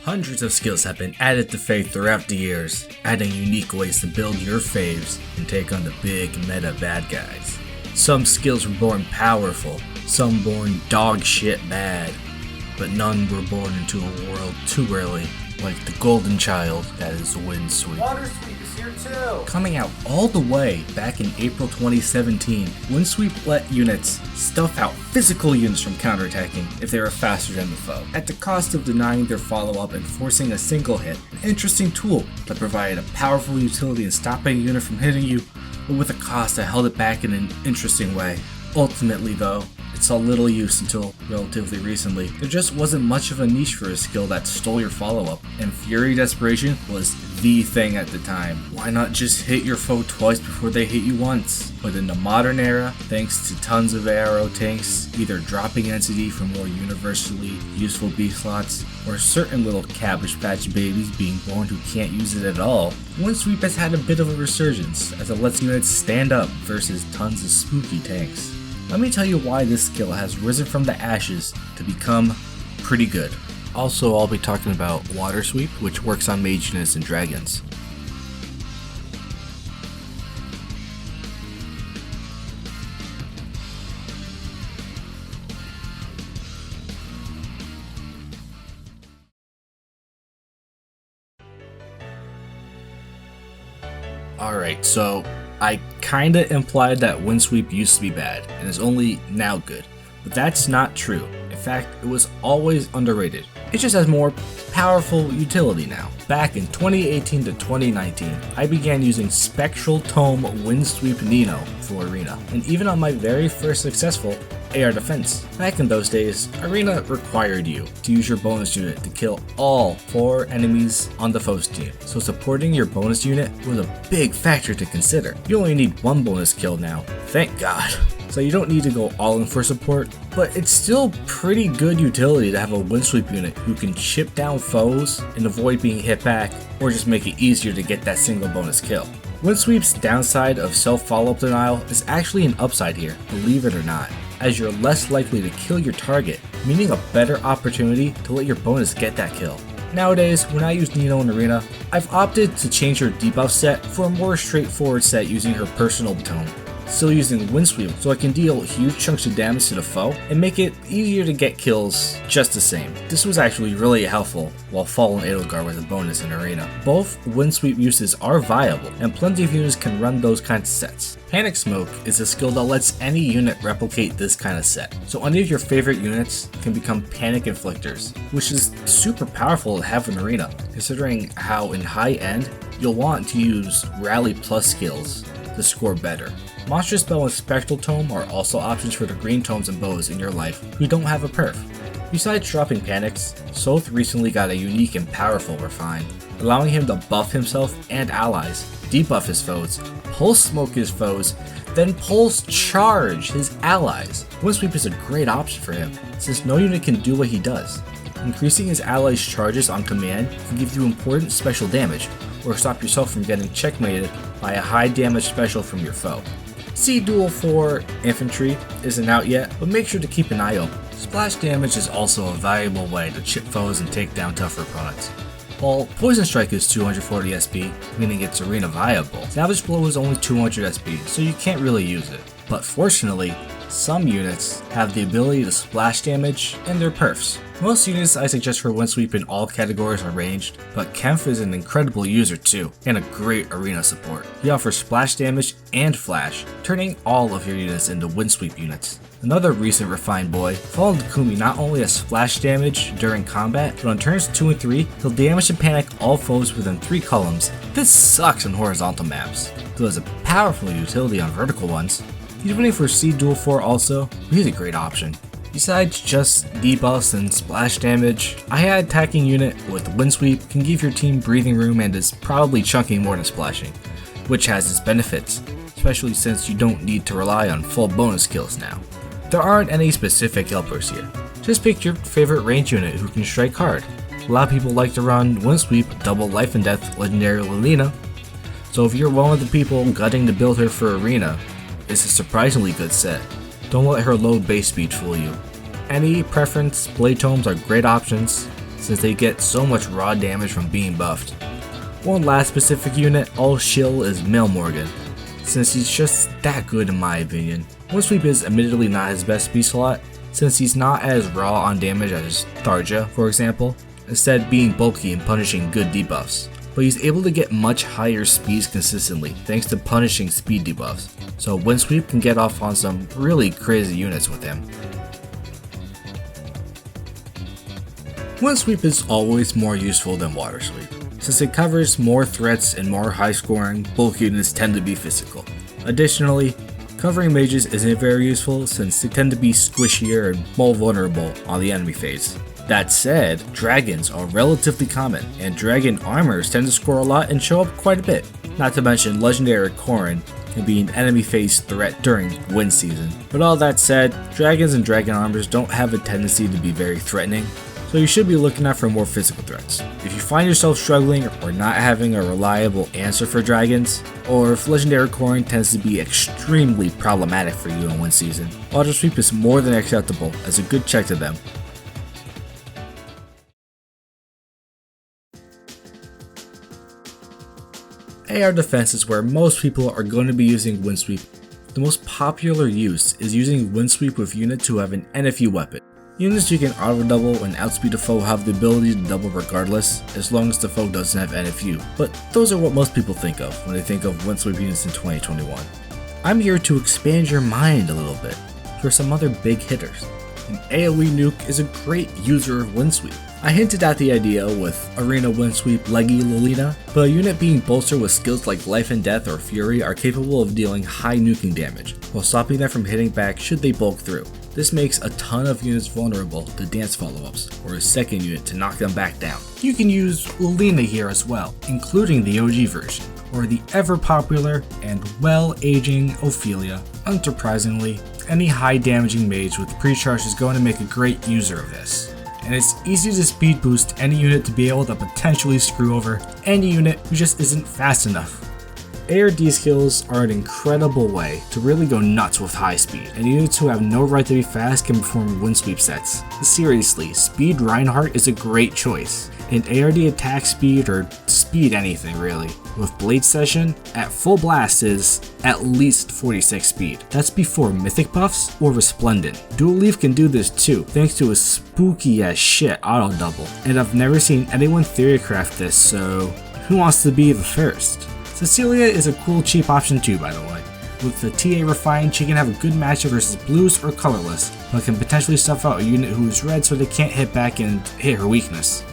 Hundreds of skills have been added to Faith throughout the years, adding unique ways to build your faves and take on the big meta bad guys. Some skills were born powerful, some born dog shit bad, but none were born into a world too early, like the golden child that is WINDSWEEP. WINDSWEEP is here too! Coming out all the way back in April 2017, WINDSWEEP let units stuff out physical units from counterattacking if they were faster than the foe, at the cost of denying their follow-up and forcing a single hit. An interesting tool that provided a powerful utility in stopping a unit from hitting you, but with a cost that held it back in an interesting way. Ultimately though, it saw little use until relatively recently. There just wasn't much of a niche for a skill that stole your follow-up, and Fury Desperation was the thing at the time. Why not just hit your foe twice before they hit you once? But in the modern era, thanks to tons of arrow tanks either dropping entity for more universally useful B slots, or certain little Cabbage Patch babies being born who can't use it at all, WINDSWEEP has had a bit of a resurgence as it lets units stand up versus tons of spooky tanks. Let me tell you why this skill has risen from the ashes to become pretty good. Also, I'll be talking about Water Sweep, which works on mage units and dragons. Alright, so I kinda implied that WINDSWEEP used to be bad and is only now good, but that's not true. In fact, it was always underrated. It just has more powerful utility now. Back in 2018 to 2019, I began using Spectral Tome WINDSWEEP Nino for Arena, and even on my very first successful AR defense. Back in those days, Arena required you to use your bonus unit to kill all 4 enemies on the foe's team, so supporting your bonus unit was a big factor to consider. You only need 1 bonus kill now, thank God. So you don't need to go all in for support, but it's still pretty good utility to have a WINDSWEEP unit who can chip down foes and avoid being hit back, or just make it easier to get that single bonus kill. WINDSWEEP's downside of self-follow-up denial is actually an upside here, believe it or not, as you're less likely to kill your target, meaning a better opportunity to let your bonus get that kill. Nowadays, when I use Nino in Arena, I've opted to change her debuff set for a more straightforward set using her personal tome. Still using WINDSWEEP so I can deal huge chunks of damage to the foe and make it easier to get kills just the same. This was actually really helpful while Fallen Edelgard was a bonus in Arena. Both WINDSWEEP uses are viable and plenty of units can run those kinds of sets. Panic Smoke is a skill that lets any unit replicate this kind of set, so any of your favorite units can become Panic Inflictors, which is super powerful to have in Arena, considering how in high end you'll want to use Rally Plus skills to score better. Monster Spell and Spectral Tome are also options for the green tomes and bows in your life who don't have a perf. Besides dropping panics, Soth recently got a unique and powerful refine, allowing him to buff himself and allies, debuff his foes, pulse smoke his foes, then pulse charge his allies. WINDSWEEP is a great option for him, since no unit can do what he does. Increasing his allies' charges on command can give you important special damage, or stop yourself from getting checkmated by a high damage special from your foe. Sea Duel 4 Infantry isn't out yet, but make sure to keep an eye open. Splash damage is also a valuable way to chip foes and take down tougher opponents. While Poison Strike is 240 SP, meaning it's arena viable, Savage Blow is only 200 SP, so you can't really use it. But fortunately, some units have the ability to splash damage and their perfs. Most units I suggest for WINDSWEEP in all categories are ranged, but Kemph is an incredible user too, and a great arena support. He offers splash damage and flash, turning all of your units into WINDSWEEP units. Another recent refined boy, Fallen Takumi not only has splash damage during combat, but on turns 2 and 3, he'll damage and panic all foes within 3 columns. This sucks on horizontal maps, though has a powerful utility on vertical ones. He's running for Sea Duel 4 also, but he's a great option. Besides just debuffs and splash damage, a high attacking unit with WINDSWEEP can give your team breathing room and is probably chunking more than splashing, which has its benefits, especially since you don't need to rely on full bonus kills now. There aren't any specific helpers here, just pick your favorite range unit who can strike hard. A lot of people like to run WINDSWEEP double life and death legendary Lilina, so if you're one of the people gutting to build her for Arena, it's a surprisingly good set. Don't let her low base speed fool you. Any preference Blade Tomes are great options, since they get so much raw damage from being buffed. One last specific unit I'll shill is Male Morgan, since he's just that good in my opinion. WINDSWEEP is admittedly not his best speed slot, since he's not as raw on damage as Tharja, for example, instead being bulky and punishing good debuffs. But he's able to get much higher speeds consistently thanks to punishing speed debuffs, so WINDSWEEP can get off on some really crazy units with him. WINDSWEEP is always more useful than Water Sweep, since it covers more threats and more high scoring, bulk units tend to be physical. Additionally, covering mages isn't very useful since they tend to be squishier and more vulnerable on the enemy phase. That said, dragons are relatively common, and dragon armors tend to score a lot and show up quite a bit. Not to mention legendary Korin can be an enemy phase threat during wind season. But all that said, dragons and dragon armors don't have a tendency to be very threatening, so you should be looking out for more physical threats. If you find yourself struggling or not having a reliable answer for dragons, or if legendary Korin tends to be extremely problematic for you in wind season, Water Sweep is more than acceptable as a good check to them. AR defense is where most people are going to be using WINDSWEEP. The most popular use is using WINDSWEEP with units who have an NFU weapon. Units you can auto double and outspeed a foe have the ability to double regardless, as long as the foe doesn't have NFU, but those are what most people think of when they think of WINDSWEEP units in 2021. I'm here to expand your mind a little bit for some other big hitters. An AoE nuke is a great user of WINDSWEEP. I hinted at the idea with Arena WINDSWEEP Leggy Lolita, but a unit being bolstered with skills like Life and Death or Fury are capable of dealing high nuking damage, while stopping them from hitting back should they bulk through. This makes a ton of units vulnerable to dance follow-ups, or a second unit to knock them back down. You can use Lolina here as well, including the OG version, or the ever-popular and well-aging Ophelia. Unsurprisingly, any high damaging mage with pre-charge is going to make a great user of this. And it's easy to speed boost any unit to be able to potentially screw over any unit who just isn't fast enough. ARD skills are an incredible way to really go nuts with high speed, and units who have no right to be fast can perform WINDSWEEP sets. Seriously, Speed Reinhardt is a great choice, and ARD attack speed or speed anything really, with Blade Session at full blast is at least 46 speed. That's before mythic buffs or Resplendent. Dual Leaf can do this too, thanks to a spooky as shit auto double, and I've never seen anyone theorycraft this, so who wants to be the first? Cecilia is a cool cheap option too, by the way. With the TA refined, she can have a good matchup versus blues or colorless, but can potentially stuff out a unit who is red so they can't hit back and hit her weakness.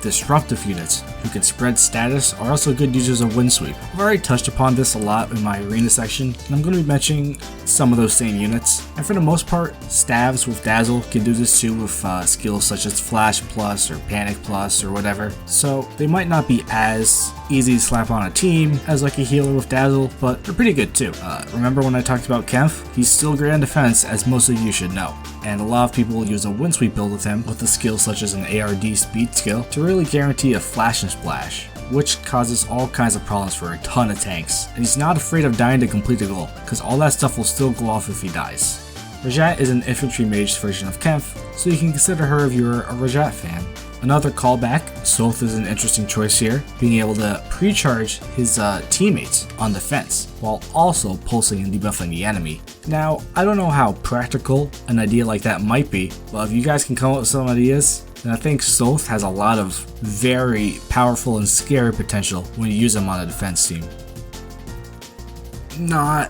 Disruptive units who can spread status are also good users of WINDSWEEP. I've already touched upon this a lot in my arena section, and I'm going to be mentioning some of those same units. And for the most part, Stavs with Dazzle can do this too with skills such as Flash Plus or Panic Plus or whatever. So they might not be as easy to slap on a team as like a healer with Dazzle, but they're pretty good too. Remember when I talked about Kempf? He's still great on defense, as most of you should know. And a lot of people use a WINDSWEEP build with him with a skill such as an ARD speed skill to really guarantee a flash and splash, which causes all kinds of problems for a ton of tanks. And he's not afraid of dying to complete the goal, because all that stuff will still go off if he dies. Rajat is an infantry mage version of Kempf, so you can consider her if you're a Rajat fan. Another callback, Soth is an interesting choice here, being able to pre-charge his teammates on defense, while also pulsing and debuffing the enemy. Now, I don't know how practical an idea like that might be, but if you guys can come up with some ideas, then I think Soth has a lot of very powerful and scary potential when you use him on a defense team. Not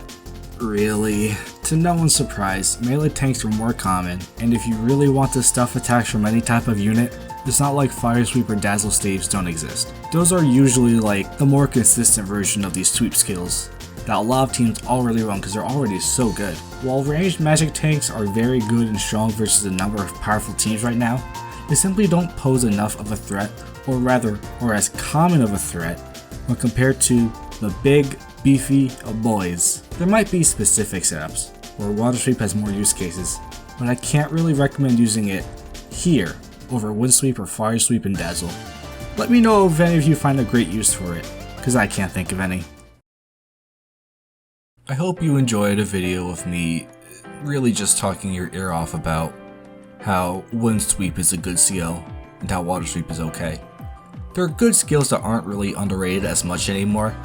really. To no one's surprise, melee tanks were more common, and if you really want to stuff attacks from any type of unit, it's not like Fire Sweep or Dazzle staves don't exist. Those are usually like the more consistent version of these sweep skills that a lot of teams already run because they're already so good. While ranged magic tanks are very good and strong versus a number of powerful teams right now, they simply don't pose enough of a threat, or as common of a threat when compared to the big, beefy boys. There might be specific setups where Water Sweep has more use cases, but I can't really recommend using it here over WINDSWEEP or Fire Sweep and Dazzle. Let me know if any of you find a great use for it, because I can't think of any. I hope you enjoyed a video of me really just talking your ear off about how WINDSWEEP is a good CO. and how water sweep is okay. There are good skills that aren't really underrated as much anymore,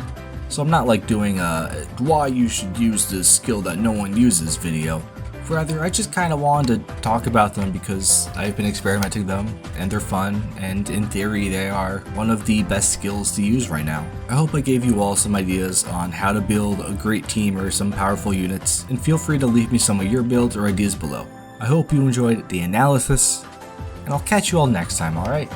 so I'm not like doing a why you should use this skill that no one uses video. Rather, I just kind of wanted to talk about them because I've been experimenting them and they're fun, and in theory they are one of the best skills to use right now. I hope I gave you all some ideas on how to build a great team or some powerful units, and feel free to leave me some of your builds or ideas below. I hope you enjoyed the analysis, and I'll catch you all next time, alright?